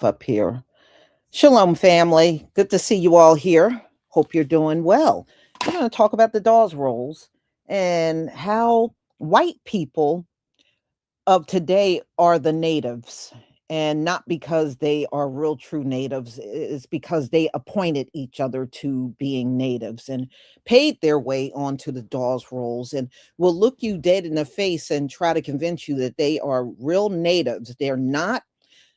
up here. Shalom, family. Good to see you all here. Hope you're doing well. We're going to talk about the Dawes rolls and how white people of today are the natives. And not because they are real true natives, it's because they appointed each other to being natives and paid their way onto the Dawes rolls and will look you dead in the face and try to convince you that they are real natives. They're not,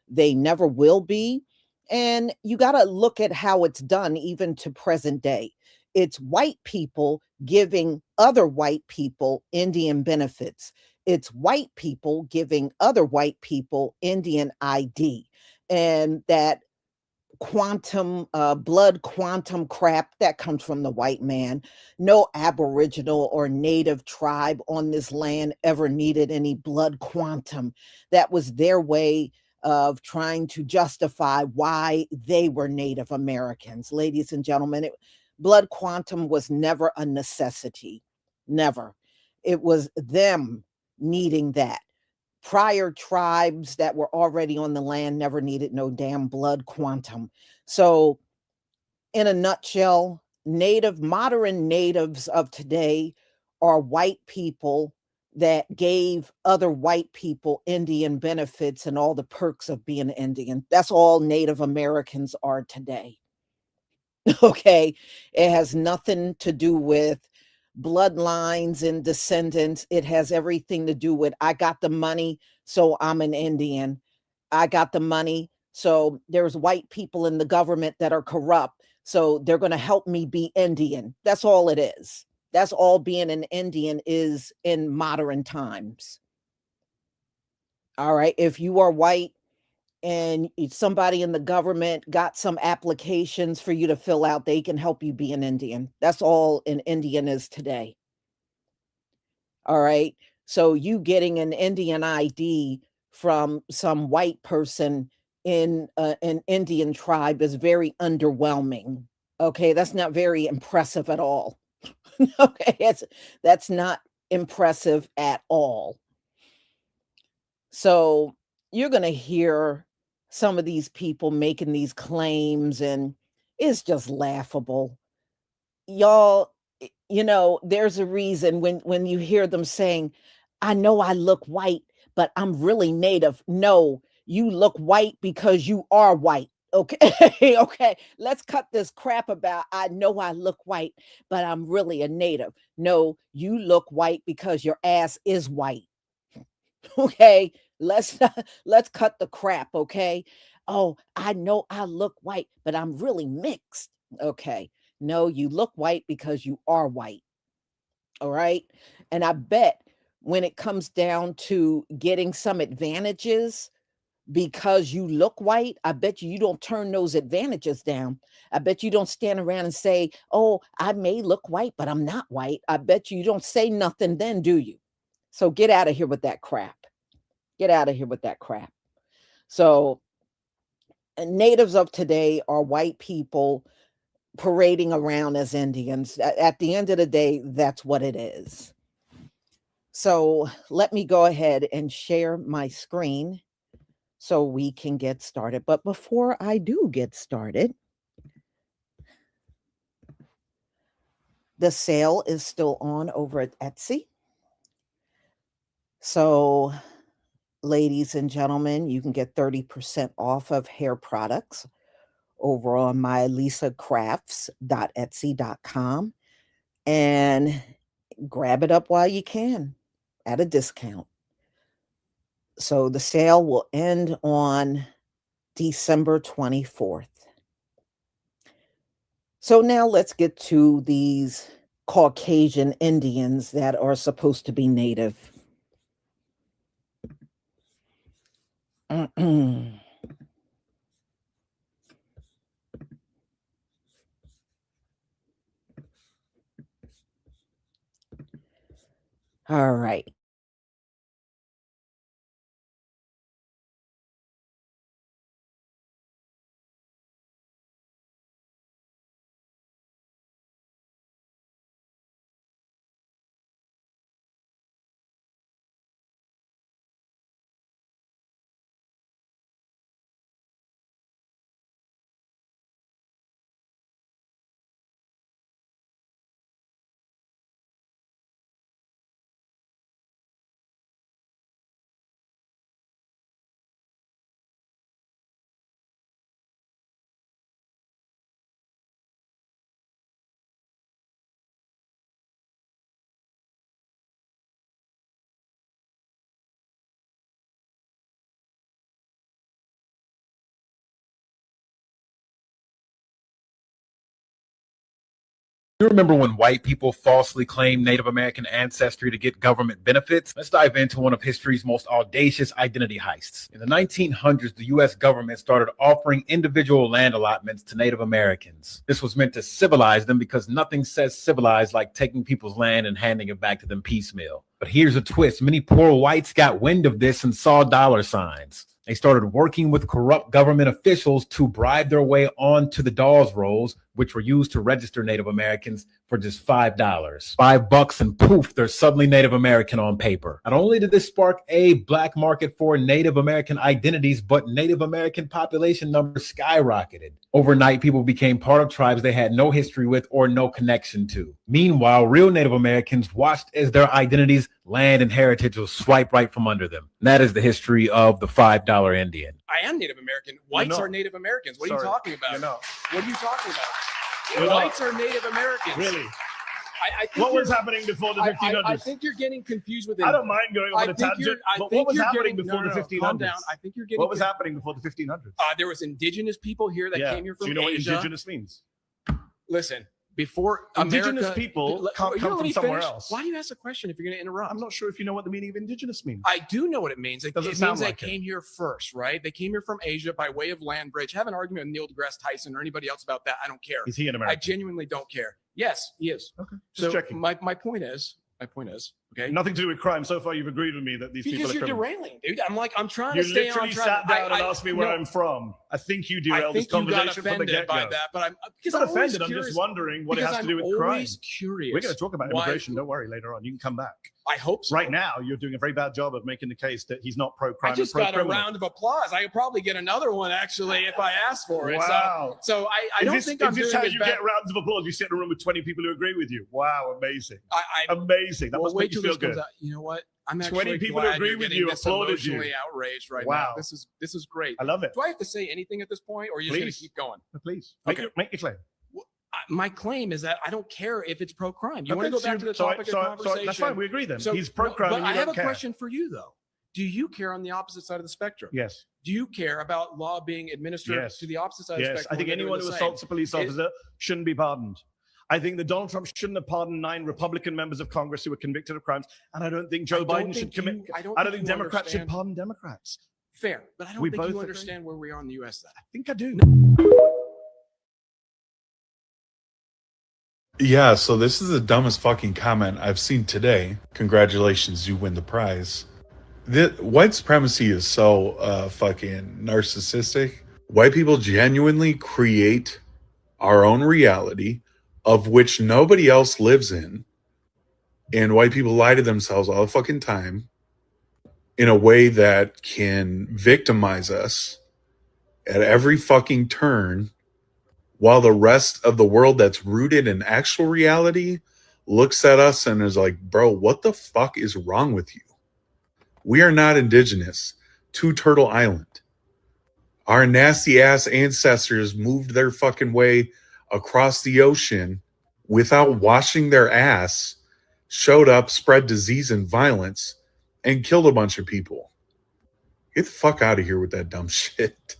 they never will be. And you got to look at how it's done, even to present day. It's white people giving other white people Indian benefits. It's white people giving other white people Indian ID. And that blood quantum crap that comes from the white man. No Aboriginal or native tribe on this land ever needed any blood quantum. That was their way of trying to justify why they were Native Americans. Ladies and gentlemen, blood quantum was never a necessity. Never. It was them needing that. Prior tribes that were already on the land never needed no damn blood quantum. So, in a nutshell, modern natives of today are white people that gave other white people Indian benefits and all the perks of being Indian. That's all Native Americans are today. Okay. It has nothing to do with bloodlines and descendants. It has everything to do with I got the money, so I'm an Indian. I got the money, so there's white people in the government that are corrupt, so they're going to help me be Indian. That's all it is. That's all being an Indian is in modern times. All right. If you are white, and somebody in the government got some applications for you to fill out, they can help you be an Indian. That's all an Indian is today. All right. So you getting an Indian ID from some white person in an Indian tribe is very underwhelming. Okay, that's not very impressive at all. Okay, that's not impressive at all. So you're going to hear some of these people making these claims, and it's just laughable. Y'all, there's a reason when you hear them saying, I know I look white, but I'm really native. No, you look white because you are white. Okay. Okay. Let's cut this crap about I know I look white, but I'm really a native. No, you look white because your ass is white. Okay, let's let's cut the crap, okay? Oh, I know I look white, but I'm really mixed. Okay. No, you look white because you are white. All right? And I bet when it comes down to getting some advantages because you look white, I bet you don't turn those advantages down. I bet you don't stand around and say, "Oh, I may look white, but I'm not white." I bet you don't say nothing then, do you? So get out of here with that crap. Get out of here with that crap. So, natives of today are white people parading around as Indians. At the end of the day, that's what it is. So, let me go ahead and share my screen so we can get started. But before I do get started, the sale is still on over at Etsy. So, ladies and gentlemen, you can get 30% off of hair products over on my lisacrafts.etsy.com and grab it up while you can at a discount. So the sale will end on December 24th. So now let's get to these Caucasian Indians that are supposed to be native. All right. You remember when white people falsely claimed Native American ancestry to get government benefits? Let's dive into one of history's most audacious identity heists. In the 1900s, the U.S. government started offering individual land allotments to Native Americans. This was meant to civilize them because nothing says civilized like taking people's land and handing it back to them piecemeal. But here's a twist. Many poor whites got wind of this and saw dollar signs. They started working with corrupt government officials to bribe their way onto the Dawes rolls, which were used to register Native Americans for just $5. $5 and poof, they're suddenly Native American on paper. Not only did this spark a black market for Native American identities, but Native American population numbers skyrocketed. Overnight, people became part of tribes they had no history with or no connection to. Meanwhile, real Native Americans watched as their identities, land, and heritage was swiped right from under them. And that is the history of the $5 Indian. I am Native American. Whites are Native Americans. What are you talking about? You're not. What are you talking about? You're Whites not. are Native Americans. Really? I think What was happening before the 1500s? I think you're getting confused with it. I don't mind going on a tangent, but what was happening before the 1500s? Calm down. I think you're getting. What was happening before the 1500s? There was indigenous people here that came here from Asia. Do you know what indigenous means? Listen, before indigenous America, people can't come from somewhere else. Why do you ask a question if you're going to interrupt? I'm not sure if you know what the meaning of indigenous means. I do know what it means. It means they like came here first, right? They came here from Asia by way of land bridge. Have an argument with Neil deGrasse Tyson or anybody else about that. I don't care. Is he an American? I genuinely don't care. Yes, he is. Okay. So Just checking. my point is, okay. Nothing to do with crime. So far, you've agreed with me that these people are Because you're criminals. derailing, dude. I'm trying You to stay on literally track. sat down and asked me where I'm from. I think you derailed this conversation from the get-go. By that, but I'm not offended. I'm just wondering what it has to do with crime. Curious. We're going to talk about immigration. Don't worry. Later on, you can come back. I hope so. Right now, you're doing a very bad job of making the case that he's not pro-crime. I just got a round of applause. I could probably get another one actually if I asked for it. Wow. So I don't think I'm doing this. Is this how as you bad. get rounds of applause? You sit in a room with 20 people who agree with you. Wow, amazing. Amazing. That Well, must wait make you till feel this comes good. out. You know what? I'm 20 actually people glad agree you're with getting you, this applauded you. emotionally outraged right Wow. now. This is great. I love it. Do I have to say anything at this point, or are you just going to keep going? Please. Okay. Make your claim. My claim is that I don't care if it's pro-crime. You Okay, want to go back to the topic of conversation? So that's fine. We agree then. So, He's pro-crime but and you I have don't a care. question for you, though. Do you care on the opposite side of the spectrum? Yes. Do you care about law being administered to the opposite side of the Yes. spectrum? I think anyone who assaults a police officer shouldn't be pardoned. I think that Donald Trump shouldn't have pardoned 9 Republican members of Congress who were convicted of crimes. And I don't think Joe Biden should commit. I don't think Democrats should pardon Democrats. Fair. But I don't think you understand where we are in the U.S. then. I think I do. Yeah, so this is the dumbest fucking comment I've seen today. Congratulations, you win the prize. White supremacy is so fucking narcissistic. White people genuinely create our own reality of which nobody else lives in. And white people lie to themselves all the fucking time in a way that can victimize us at every fucking turn, while the rest of the world that's rooted in actual reality looks at us and is like, bro, what the fuck is wrong with you? We are not indigenous to Turtle Island. Our nasty ass ancestors moved their fucking way across the ocean without washing their ass, showed up, spread disease and violence, and killed a bunch of people. Get the fuck out of here with that dumb shit.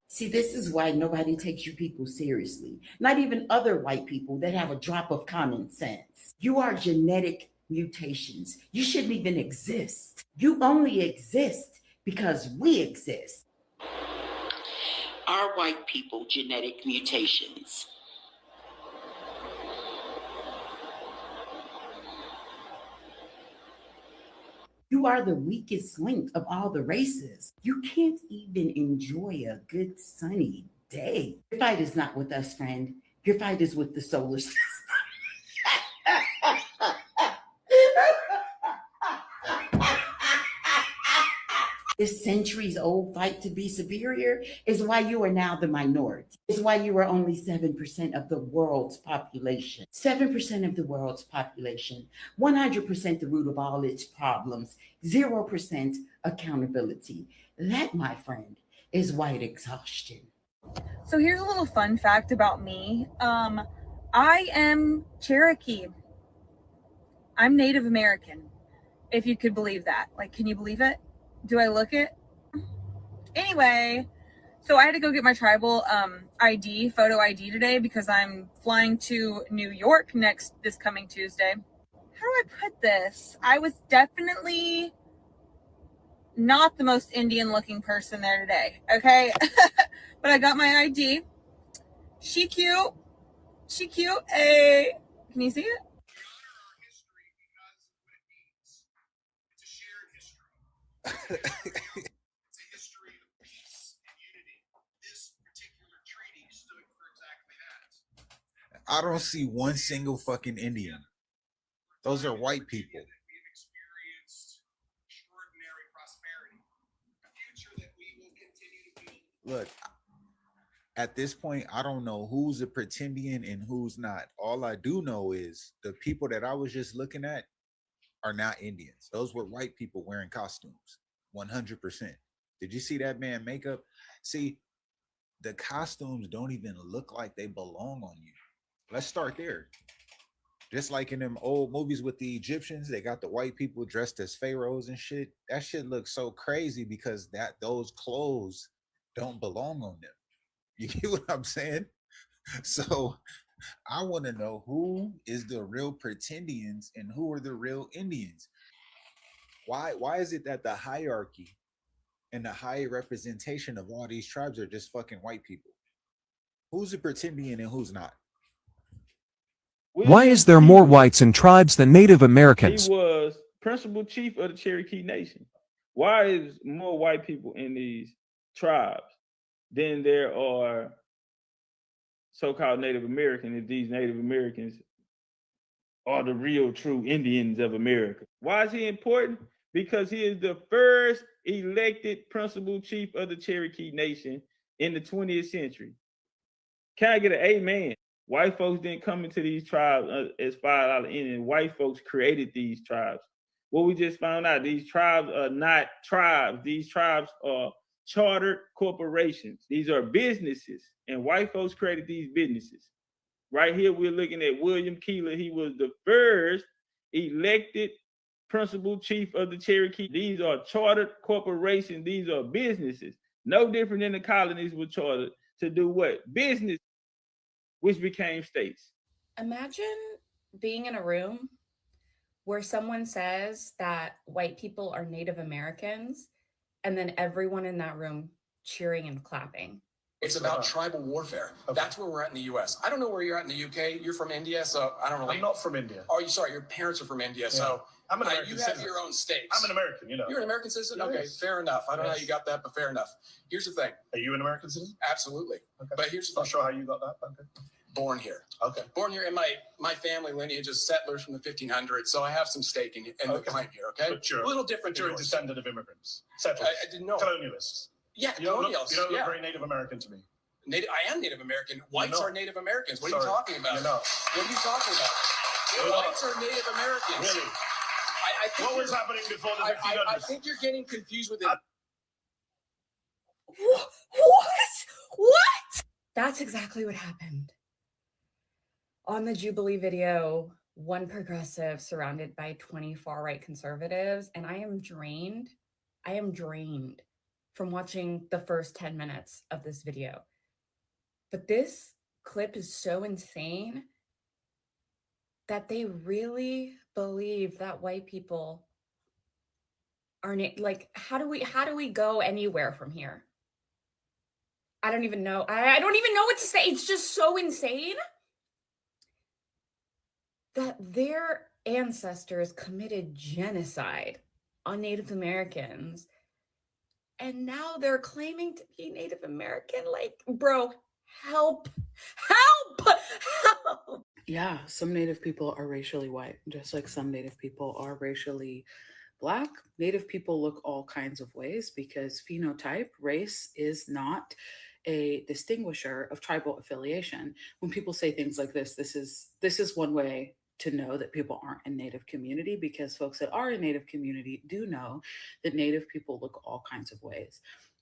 See, this is why nobody takes you people seriously. Not even other white people that have a drop of common sense. You are genetic mutations. You shouldn't even exist. You only exist because we exist. Are white people genetic mutations? You are the weakest link of all the races. You can't even enjoy a good sunny day. Your fight is not with us, friend. Your fight is with the solar system. This centuries-old fight to be superior is why you are now the minority. It's why you are only 7% of the world's population. 7% of the world's population. 100% the root of all its problems. 0% accountability. That, my friend, is white exhaustion. So here's a little fun fact about me. I am Cherokee. I'm Native American, if you could believe that. Like, can you believe it? Do I look it? Anyway, so I had to go get my tribal photo ID today because I'm flying to New York this coming Tuesday. How do I put this? I was definitely not the most Indian looking person there today, okay? But I got my ID. She cute. Hey, can you see it? I don't see one single fucking Indian. Those are white people. Look, at this point, I don't know who's a pretendian and who's not. All I do know is the people that I was just looking at are not Indians. Those were white people wearing costumes, 100%. Did you see that man makeup? See, the costumes don't even look like they belong on you. Let's start there. Just like in them old movies with the Egyptians, they got the white people dressed as pharaohs and shit. That shit looks so crazy because those clothes don't belong on them. You get what I'm saying? So I want to know who is the real pretendians and who are the real Indians. Why is it that the hierarchy and the high representation of all these tribes are just fucking white people? Who's a pretendian and who's not? Why is there more whites in tribes than Native Americans? He was principal chief of the Cherokee Nation. Why is more white people in these tribes than there are so-called Native Americans if these Native Americans are the real true Indians of America? Why is he important? Because he is the first elected principal chief of the Cherokee Nation in the 20th century. Can I get an amen? White folks didn't come into these tribes as $5 Indian. White folks created these tribes. What we just found out, these tribes are not tribes. These tribes are chartered corporations. These are businesses, and white folks created these businesses. Right here, we're looking at William Keeler. He was the first elected principal chief of the Cherokee. These are chartered corporations. These are businesses. No different than the colonies were chartered to do what? Business, which became states. Imagine being in a room where someone says that white people are Native Americans, and then everyone in that room cheering and clapping. It's about tribal warfare. Okay. That's where we're at in the U.S. I don't know where you're at in the UK. You're from India, so I don't really. I'm not from India. Oh, you sorry. Your parents are from India, yeah. So I'm an American you citizen. have your own states. I'm an American, you know. You're an American citizen? Yes. Okay, fair enough. I don't know how you got that, but fair enough. Here's the thing. Are you an American citizen? Absolutely. Okay. But here's the thing. Not sure how you got that. Okay. Born here. Okay. Born here, and my family lineage is settlers from the 1500s, so I have some stake in the claim here. Okay. But you're a little different. You're a descendant of immigrants, settlers, I didn't know. Colonialists. Yeah, you don't colonials. Look very Native American to me. I am Native American. Whites are Native Americans. What are you talking about? You're not. What are you talking about? Whites are Native Americans. Really? I think what was happening before the 1500s? I think you're getting confused with it. What? That's exactly what happened. On the Jubilee video, one progressive surrounded by 20 far-right conservatives, and I am drained from watching the first 10 minutes of this video. But this clip is so insane that they really believe that white people are like, how do we go anywhere from here? I don't even know. I don't even know what to say. It's just so insane that their ancestors committed genocide on Native Americans. And now they're claiming to be Native American. Like, bro, help. Yeah, some Native people are racially white, just like some Native people are racially Black. Native people look all kinds of ways because phenotype, race, is not a distinguisher of tribal affiliation. When people say things like this is one way to know that people aren't in Native community, because folks that are in Native community do know that Native people look all kinds of ways.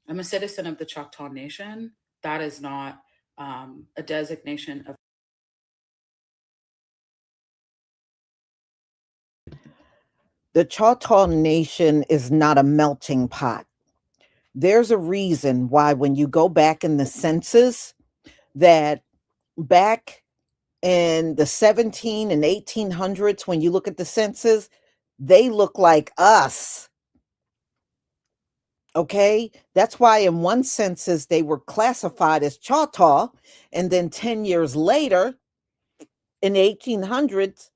I'm a citizen of the Choctaw Nation. That is not a designation of. The Choctaw Nation is not a melting pot. There's a reason why when you go back in the census, that back in the 17 and 1800s, when you look at the census, they look like us. Okay, that's why in one census they were classified as Choctaw, and then 10 years later, in the 1800s,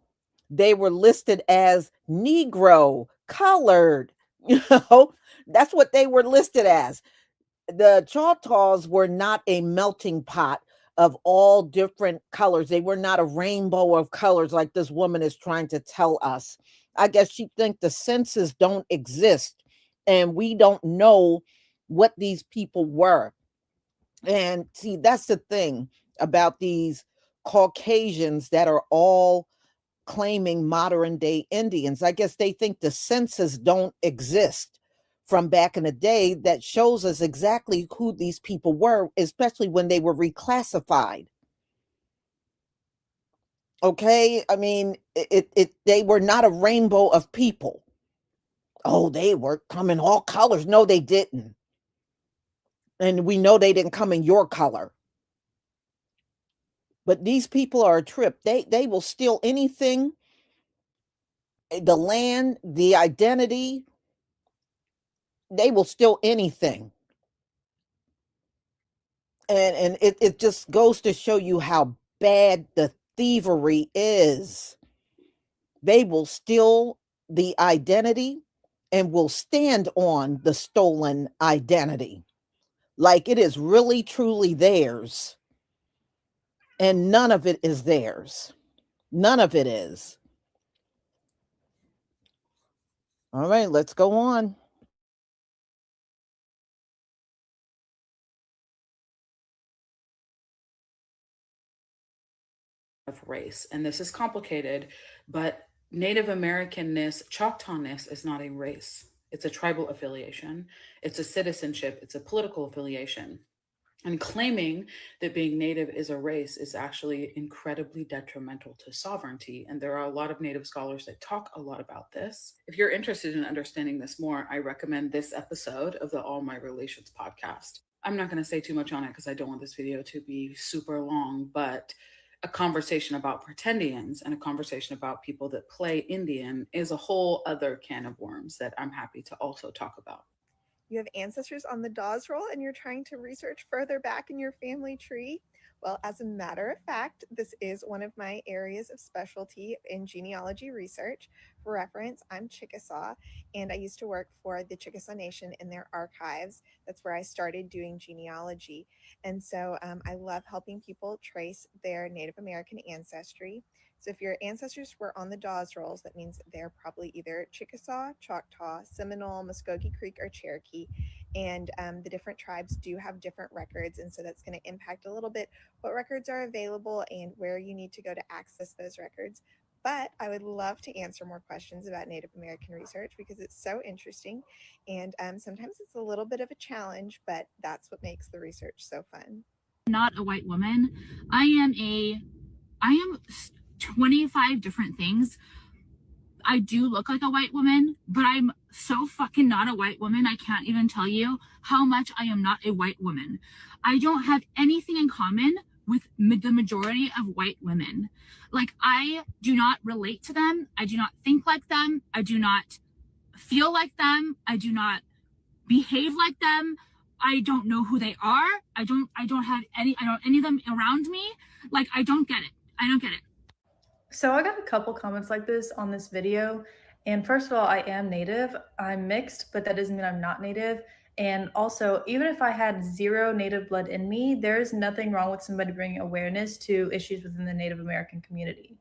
they were listed as Negro, colored. You know, that's what they were listed as. The Choctaws were not a melting pot of all different colors. They were not a rainbow of colors like this woman is trying to tell us. I guess she thinks the census don't exist and we don't know what these people were. And see, that's the thing about these Caucasians that are all claiming modern day Indians. I guess they think the census don't exist from back in the day that shows us exactly who these people were, especially when they were reclassified. Okay, I mean, they were not a rainbow of people. Oh, they were come in all colors. No, they didn't. And we know they didn't come in your color. But these people are a trip. They will steal anything, the land, the identity. They will steal anything. And it just goes to show you how bad the thievery is. They will steal the identity and will stand on the stolen identity like it is really truly theirs, and none of it is theirs. None of it is. All right, let's go on. Of race, and this is complicated, but Native Americanness, Choctawness is not a race. It's a tribal affiliation. It's a citizenship. It's a political affiliation. And claiming that being Native is a race is actually incredibly detrimental to sovereignty. And there are a lot of Native scholars that talk a lot about this. If you're interested in understanding this more, I recommend this episode of the All My Relations podcast. I'm not going to say too much on it because I don't want this video to be super long, but a conversation about pretendians and a conversation about people that play Indian is a whole other can of worms that I'm happy to also talk about. You have ancestors on the Dawes roll and you're trying to research further back in your family tree? Well, as a matter of fact, this is one of my areas of specialty in genealogy research. For reference, I'm Chickasaw, and I used to work for the Chickasaw Nation in their archives. That's where I started doing genealogy. And so I love helping people trace their Native American ancestry. So if your ancestors were on the Dawes rolls, that means they're probably either Chickasaw, Choctaw, Seminole, Muskogee Creek, or Cherokee. And the different tribes do have different records. And so that's going to impact a little bit what records are available and where you need to go to access those records. But I would love to answer more questions about Native American research because it's so interesting. And sometimes it's a little bit of a challenge, but that's what makes the research so fun. Not a white woman. I am 25 different things. I do look like a white woman, but I'm so fucking not a white woman. I can't even tell you how much I am not a white woman. I don't have anything in common with the majority of white women. Like, I do not relate to them. I do not think like them. I do not feel like them. I do not behave like them. I don't know who they are. I don't have any of them around me. Like, I don't get it. I don't get it. So I got a couple comments like this on this video. And first of all, I am Native. I'm mixed, but that doesn't mean I'm not Native. And also, even if I had zero Native blood in me, there's nothing wrong with somebody bringing awareness to issues within the Native American community.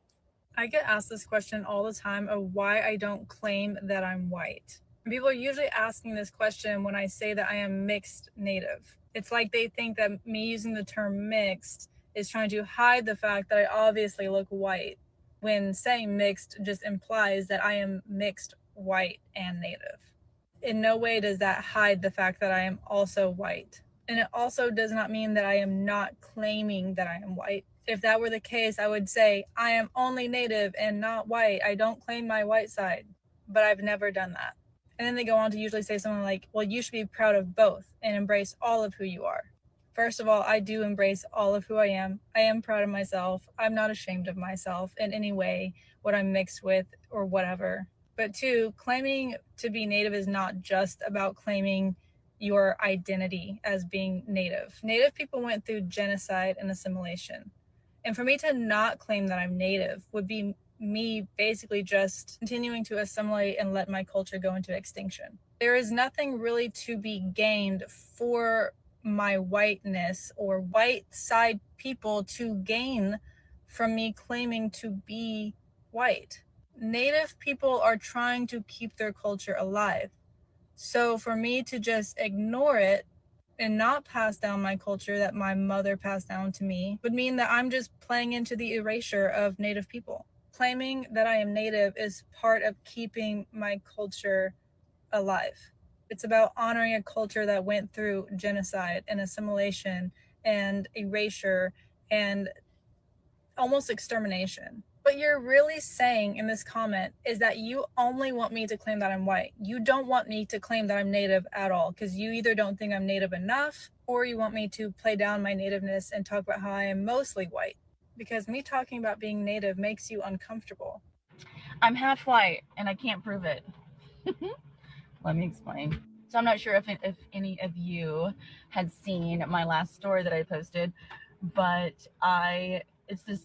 I get asked this question all the time of why I don't claim that I'm white. And people are usually asking this question when I say that I am mixed Native. It's like they think that me using the term mixed is trying to hide the fact that I obviously look white, when saying mixed just implies that I am mixed white and Native. In no way does that hide the fact that I am also white. And it also does not mean that I am not claiming that I am white. If that were the case, I would say I am only Native and not white. I don't claim my white side, but I've never done that. And then they go on to usually say something like, well, you should be proud of both and embrace all of who you are. First of all, I do embrace all of who I am. I am proud of myself. I'm not ashamed of myself in any way, what I'm mixed with or whatever. But two, claiming to be Native is not just about claiming your identity as being Native. Native people went through genocide and assimilation. And for me to not claim that I'm Native would be me basically just continuing to assimilate and let my culture go into extinction. There is nothing really to be gained for my whiteness or white side people to gain from me claiming to be white. Native people are trying to keep their culture alive. So for me to just ignore it and not pass down my culture that my mother passed down to me would mean that I'm just playing into the erasure of Native people. Claiming that I am Native is part of keeping my culture alive. It's about honoring a culture that went through genocide and assimilation and erasure and almost extermination. What you're really saying in this comment is that you only want me to claim that I'm white. You don't want me to claim that I'm Native at all, because you either don't think I'm Native enough or you want me to play down my nativeness and talk about how I am mostly white. Because me talking about being Native makes you uncomfortable. I'm half white and I can't prove it. Let me explain. So I'm not sure if any of you had seen my last story that I posted, but it's this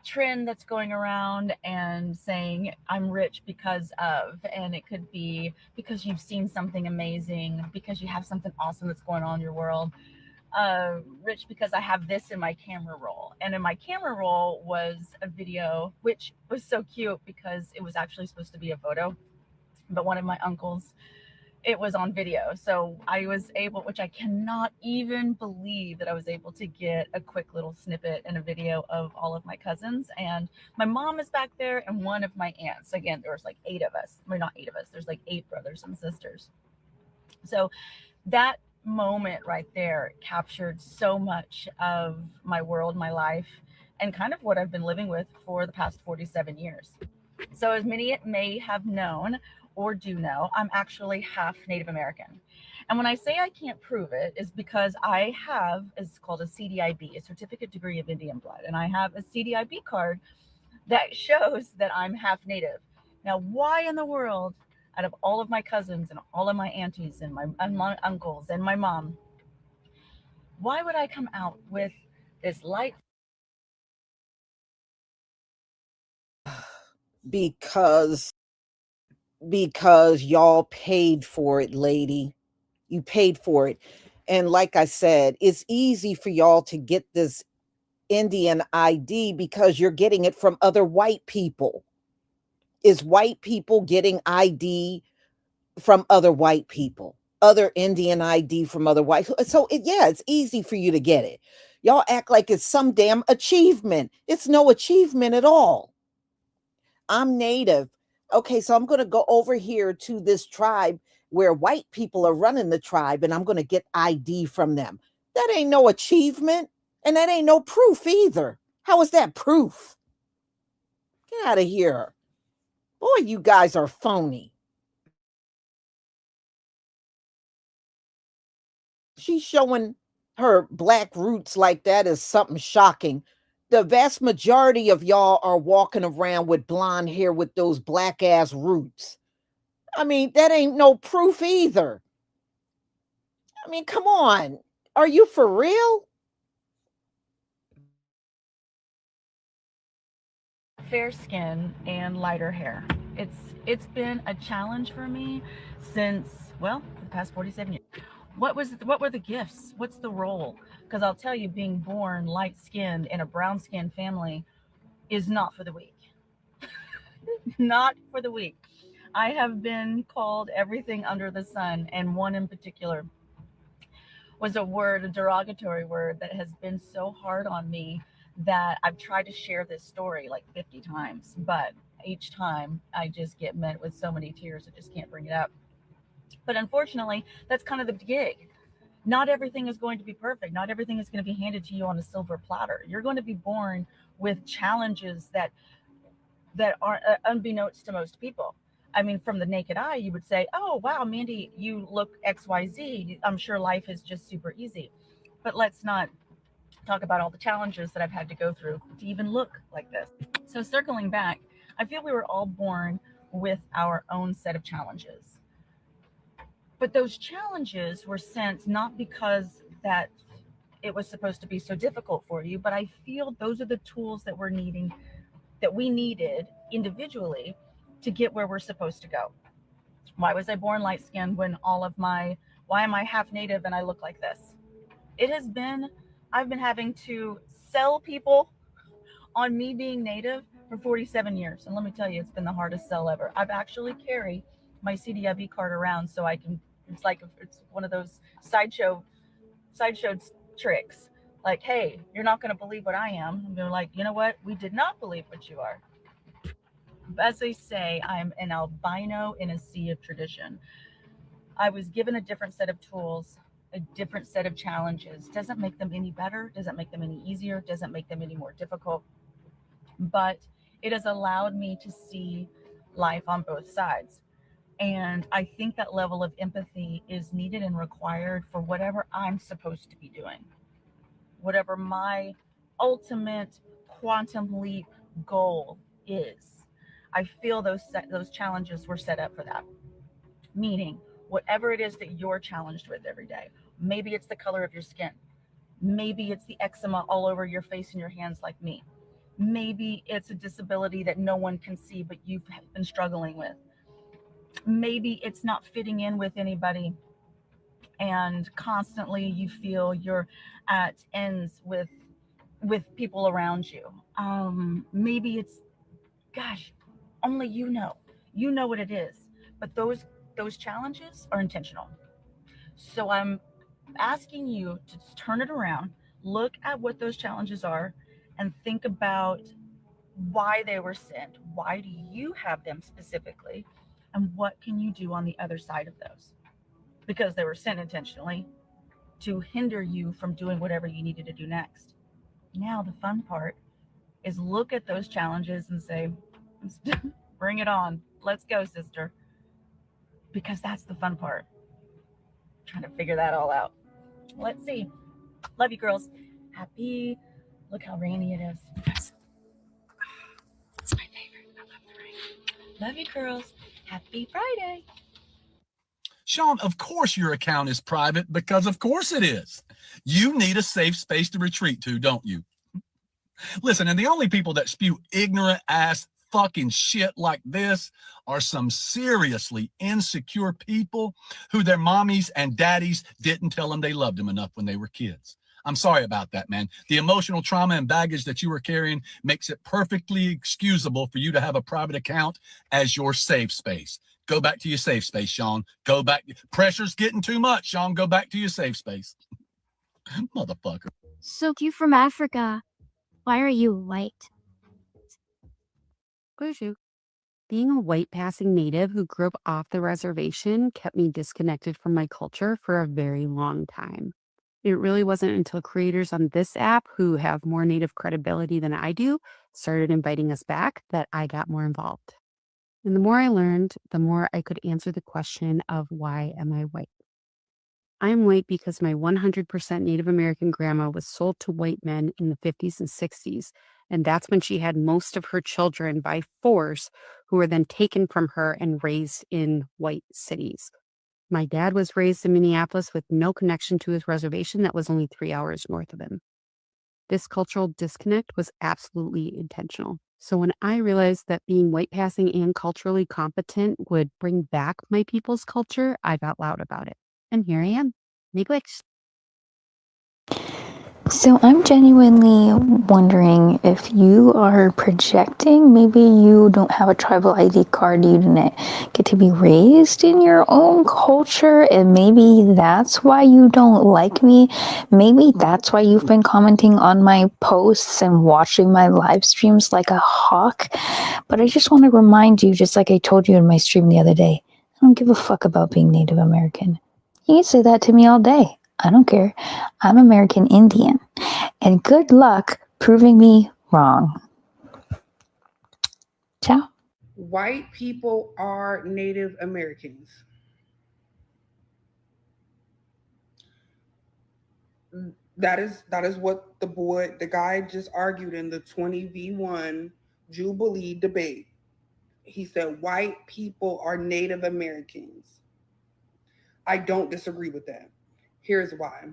trend that's going around and saying I'm rich because of, and it could be because you've seen something amazing, because you have something awesome that's going on in your world. Rich because I have this in my camera roll. And in my camera roll was a video, which was so cute because it was actually supposed to be a photo, but one of my uncles, it was on video. So I was able, which I cannot even believe that I was able to get a quick little snippet in a video of all of my cousins. And my mom is back there and one of my aunts. Again, there was like 8 of us. I mean, not 8 of us. There's like 8 brothers and sisters. So that moment right there captured so much of my world, my life, and kind of what I've been living with for the past 47 years. So as many may have known or do know, I'm actually half Native American. And when I say I can't prove it is because I have, it's called a CDIB, a Certificate Degree of Indian Blood. And I have a CDIB card that shows that I'm half Native. Now, why in the world, out of all of my cousins and all of my aunties and my uncles and my mom, why would I come out with this light? Because y'all paid for it, lady. You paid for it. And like I said, it's easy for y'all to get this Indian ID because you're getting it from other white people. Is white people getting ID from other white people? Other Indian ID from other white. So it's easy for you to get it. Y'all act like it's some damn achievement. It's no achievement at all. I'm Native. Okay, so I'm going to go over here to this tribe where white people are running the tribe and I'm going to get ID from them. That ain't no achievement and that ain't no proof either. How is that proof? Get out of here. Boy, you guys are phony. She's showing her black roots like that is something shocking. The vast majority of y'all are walking around with blonde hair with those black ass roots. I mean, that ain't no proof either. I mean, come on. Are you for real? Fair skin and lighter hair. It's been a challenge for me since, well, the past 47 years. What were the gifts? What's the role? Because I'll tell you, being born light-skinned in a brown-skinned family is not for the weak. Not for the weak. I have been called everything under the sun, and one in particular was a derogatory word that has been so hard on me that I've tried to share this story like 50 times, but each time I just get met with so many tears, I just can't bring it up. But unfortunately, that's kind of the gig. Not everything is going to be perfect. Not everything is going to be handed to you on a silver platter. You're going to be born with challenges that are unbeknownst to most people. I mean, from the naked eye, you would say, oh, wow, Mandy, you look XYZ. I'm sure life is just super easy. But let's not talk about all the challenges that I've had to go through to even look like this. So circling back, I feel we were all born with our own set of challenges. But those challenges were sent not because that it was supposed to be so difficult for you, but I feel those are the tools that we needed individually to get where we're supposed to go. Why was I born light skinned when why am I half native and I look like this? I've been having to sell people on me being native for 47 years. And let me tell you, it's been the hardest sell ever. I've actually carried my CDIB card around so I can, it's one of those sideshow tricks. Like, hey, you're not going to believe what I am. And they're like, you know what? We did not believe what you are. As they say, I'm an albino in a sea of tradition. I was given a different set of tools, a different set of challenges. Doesn't make them any better, doesn't make them any easier, doesn't make them any more difficult. But it has allowed me to see life on both sides. And I think that level of empathy is needed and required for whatever I'm supposed to be doing, whatever my ultimate quantum leap goal is. I feel those challenges were set up for that. Meaning, whatever it is that you're challenged with every day, maybe it's the color of your skin, maybe it's the eczema all over your face and your hands like me, maybe it's a disability that no one can see but you've been struggling with, maybe it's not fitting in with anybody and constantly you feel you're at ends with people around you. Maybe it's, gosh, only you know what it is. But those challenges are intentional. So I'm asking you to turn it around, look at what those challenges are, and think about why they were sent. Why do you have them specifically? And what can you do on the other side of those? Because they were sent intentionally to hinder you from doing whatever you needed to do next. Now, the fun part is look at those challenges and say, bring it on. Let's go, sister. Because that's the fun part. Trying to figure that all out. Let's see. Love you, girls. Happy. Look how rainy it is. It's my favorite. I love the rain. Love you, girls. Happy Friday. Sean, of course your account is private because of course it is. You need a safe space to retreat to, don't you? Listen, and the only people that spew ignorant ass fucking shit like this are some seriously insecure people who their mommies and daddies didn't tell them they loved them enough when they were kids. I'm sorry about that, man. The emotional trauma and baggage that you were carrying makes it perfectly excusable for you to have a private account as your safe space. Go back to your safe space, Sean. Go back. Pressure's getting too much, Sean. Go back to your safe space. Motherfucker. So you from Africa. Why are you white? Guju. Being a white passing native who grew up off the reservation kept me disconnected from my culture for a very long time. It really wasn't until creators on this app who have more native credibility than I do started inviting us back that I got more involved. And the more I learned, the more I could answer the question of why am I white? I'm white because my 100% Native American grandma was sold to white men in the 50s and 60s. And that's when she had most of her children by force, who were then taken from her and raised in white cities. My dad was raised in Minneapolis with no connection to his reservation that was only 3 hours north of him. This cultural disconnect was absolutely intentional. So when I realized that being white passing and culturally competent would bring back my people's culture, I got loud about it. And here I am. Miigwech. So I'm genuinely wondering if you are projecting. Maybe you don't have a tribal ID card, you didn't get to be raised in your own culture, and maybe that's why you don't like me. Maybe that's why you've been commenting on my posts and watching my live streams like a hawk. But I just want to remind you, just like I told you in my stream the other day, I don't give a fuck about being Native American. You can say that to me all day. I don't care. I'm American Indian. And good luck proving me wrong. Ciao. White people are Native Americans. That is what the guy just argued in the 20v1 Jubilee debate. He said white people are Native Americans. I don't disagree with that. Here's why.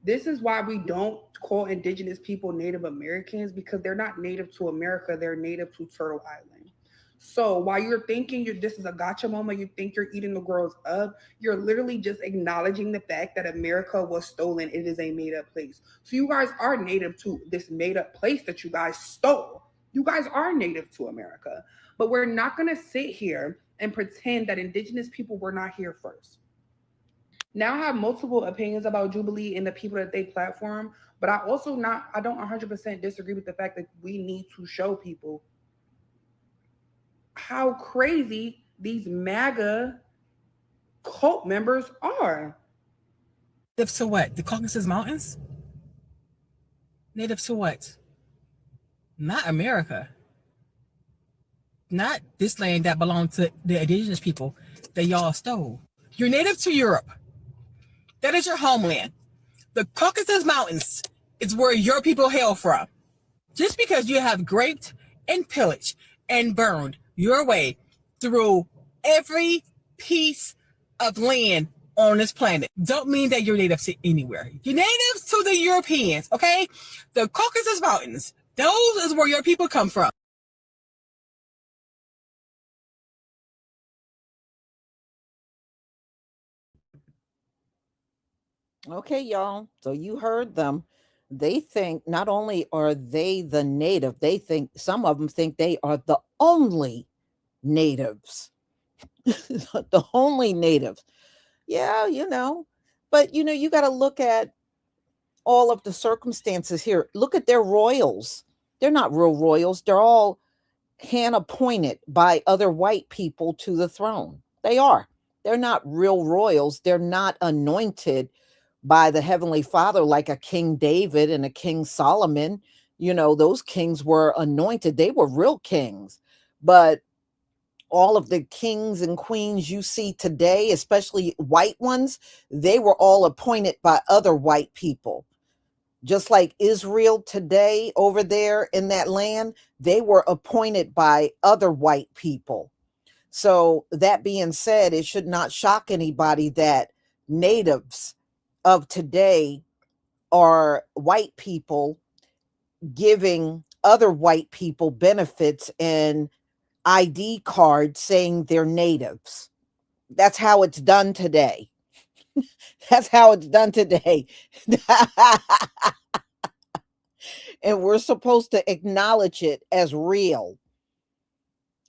This is why we don't call indigenous people Native Americans, because they're not native to America, they're native to Turtle Island. So while you're thinking this is a gotcha moment, you think you're eating the girls up, you're literally just acknowledging the fact that America was stolen. It is a made up place. So you guys are native to this made up place that you guys stole. You guys are native to America. But we're not going to sit here and pretend that indigenous people were not here first. Now I have multiple opinions about Jubilee and the people that they platform, but I don't 100% disagree with the fact that we need to show people how crazy these MAGA cult members are. Native to what? The Caucasus Mountains? Native to what? Not America. Not this land that belonged to the indigenous people that y'all stole. You're native to Europe. That is your homeland. The Caucasus Mountains is where your people hail from. Just because you have raped and pillaged and burned your way through every piece of land on this planet don't mean that you're native to anywhere. You're native to the Europeans, okay? The Caucasus Mountains, those is where your people come from. Okay, y'all. So you heard them. They think not only are they the native, they think some of them think they are the only natives. The only natives. Yeah, but you got to look at all of the circumstances here. Look at their royals. They're not real royals. They're all hand appointed by other white people to the throne. They are. They're not real royals. They're not anointed by the Heavenly Father like a King David and a King Solomon. Those kings were anointed. They were real kings. But all of the kings and queens you see today, especially white ones, they were all appointed by other white people. Just like Israel today over there in that land, they were appointed by other white people. So that being said, it should not shock anybody that natives of today are white people giving other white people benefits and ID cards saying they're natives. That's how it's done today. That's how it's done today. And we're supposed to acknowledge it as real.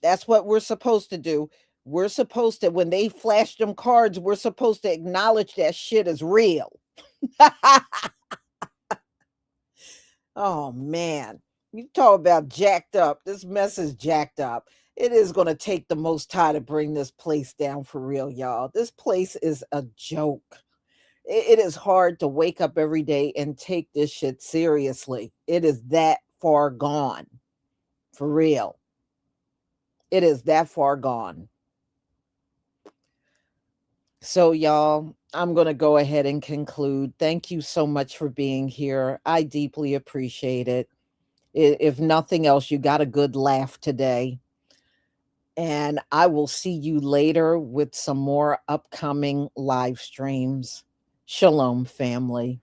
That's what we're supposed to do. We're supposed to, when they flash them cards, we're supposed to acknowledge that shit is real. Oh, man. You talk about jacked up. This mess is jacked up. It is going to take the Most High to bring this place down for real, y'all. This place is a joke. It is hard to wake up every day and take this shit seriously. It is that far gone. For real. It is that far gone. So, y'all, I'm going to go ahead and conclude. Thank you so much for being here. I deeply appreciate it. If nothing else, you got a good laugh today. And I will see you later with some more upcoming live streams. Shalom, family.